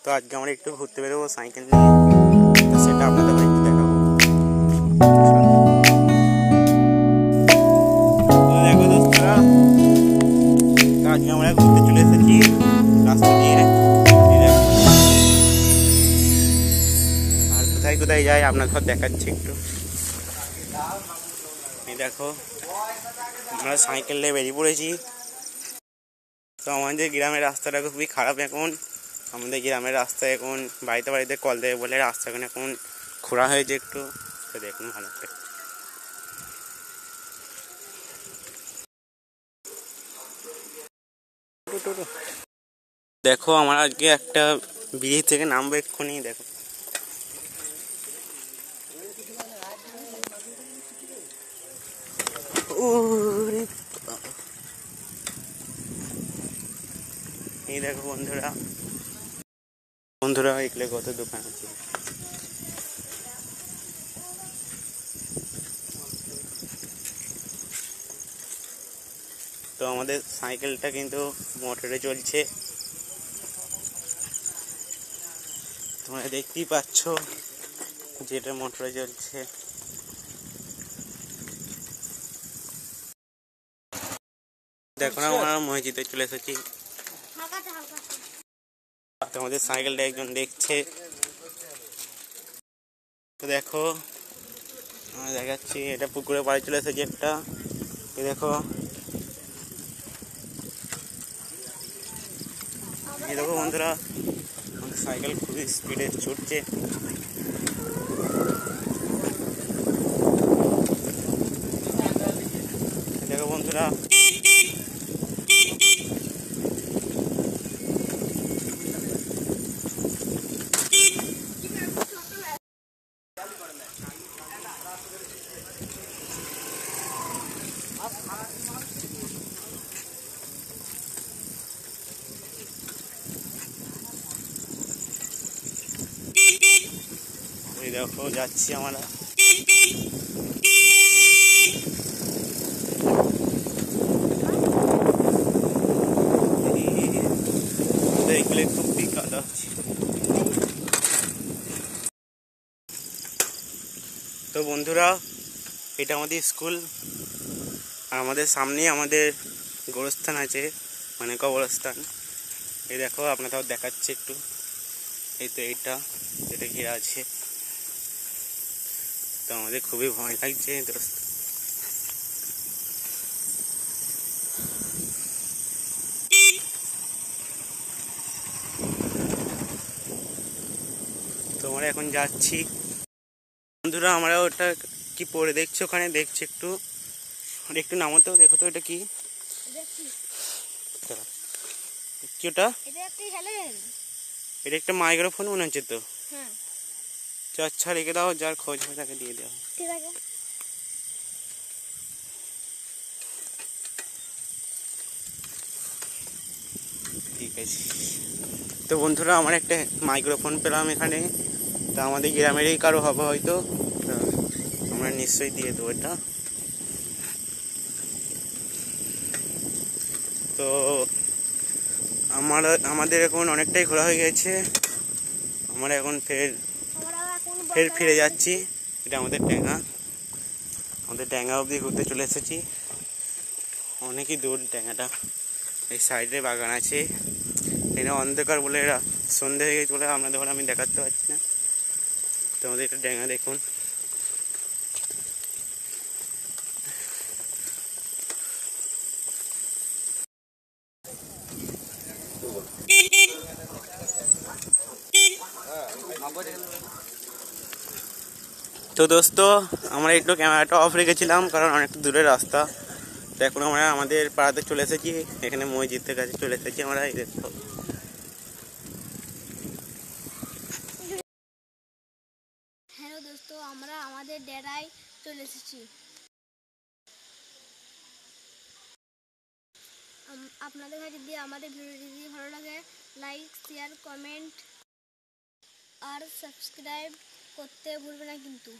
তো আজকে আমরা একটু ঘুরতে বেরোবো সাইকেল নিয়ে, তো সেটা আপনাদের একটু দেখাবো। তো দেখো দোস্তরা, আজকে আমরা ঘুরতে চলে এসেছি রাস্তা দিয়ে। আর কোথায় কোথায় যাই আপনাদের দেখাচ্ছি একটু। এই দেখো আমরা সাইকেল নিয়ে বেরিয়ে পড়েছি। তো আমাদের গ্রামের রাস্তাটা খুবই খারাপ এখন। আমাদের গ্রামের রাস্তায় এখন বাড়িতে বাড়িতে কল দেবে বলে রাস্তা এখন খোঁড়া হয়েছে একটু। তো দেখুন ভালো করে। দেখো আমার আজকে একটা ব্রিজ থেকে নামবো এক্ষুনি। দেখো এই দেখো বন্ধুরা বন্ধুরা এগুলো কত দোকান আছে। তো আমাদের সাইকেলটা কিন্তু মোটরে চলছে, তোমরা দেখতেই পাচ্ছ যেটা মোটরে চলছে। দেখো না আমরা মসজিদে চলে এসেছি। আমাদের সাইকেলটা একজন দেখছে। তো দেখো দেখাচ্ছি, এটা পুকুরে বাড়ি চলে এসেছে একটা। দেখো এই দেখো বন্ধুরা আমাদের সাইকেল খুবই স্পিডে ছুটছে। দেখো বন্ধুরা দেখো যাচ্ছি আমরা। দেখলে খুবই কাদা হচ্ছে। তো বন্ধুরা এটা আমাদের স্কুল, আর আমাদের সামনেই আমাদের গোরস্থান আছে, মানে কবরস্থান। এই দেখো আপনাদের দেখাচ্ছে একটু। এই তো এটা ঘেরা আছে। তো আমাদের খুবই ভয় লাগছে। তো আমরা এখন যাচ্ছি বন্ধুরা। আমরা ওটা কি পরে দেখছো ওখানে, দেখছি একটু একটু নামতেও দেখো তো এটা কি কি ওটা? এটা একটা মাইক্রোফোন মনে হচ্ছে তো। আচ্ছা রেখে দাও, যার খোঁজ হয় তাকে দিয়ে দেওয়া। ঠিক আছে। তো বন্ধুরা আমার একটা মাইক্রোফোন পেলাম এখানে। তা আমাদের গ্রামেরই কারো হবে হয়তো, আমরা নিশ্চয়ই দিয়ে দেবো এটা। তো আমাদের এখন অনেকটাই ঘোরা হয়ে গেছে। আমরা এখন ফের ফিরে যাচ্ছি। এটা আমাদের ট্যাঙ্গা অবধি ঘুরতে চলে এসেছি। অনেকই দূর ট্যাঙ্গাটা। এই সাইডে বাগান আছে। এটা অন্ধকার বলে এরা সন্ধে হয়ে গেছে বলে আপনাদের আমি দেখাতে পারছি না। তো আমাদের এটা ট্যাঙ্গা দেখুন। তো দোস্ত আমরা একটু ক্যামেরাটা অফ রেখেছিলাম কারণ অনেকটা দূরের রাস্তা। তো এখন আমরা আমাদের পাড়াতে চলে এসেছি, এখানে মসজিদের কাছে চলে এসেছি আমরা। এই দেখো হ্যালো দোস্ত, আমরা আমাদের ডেরায় চলে এসেছি। আপনাদের কাছে যদি আমাদের ভিডিওটি যদি ভালো লাগে লাইক শেয়ার কমেন্ট আর সাবস্ক্রাইব করতে ভুলবেন না কিন্তু।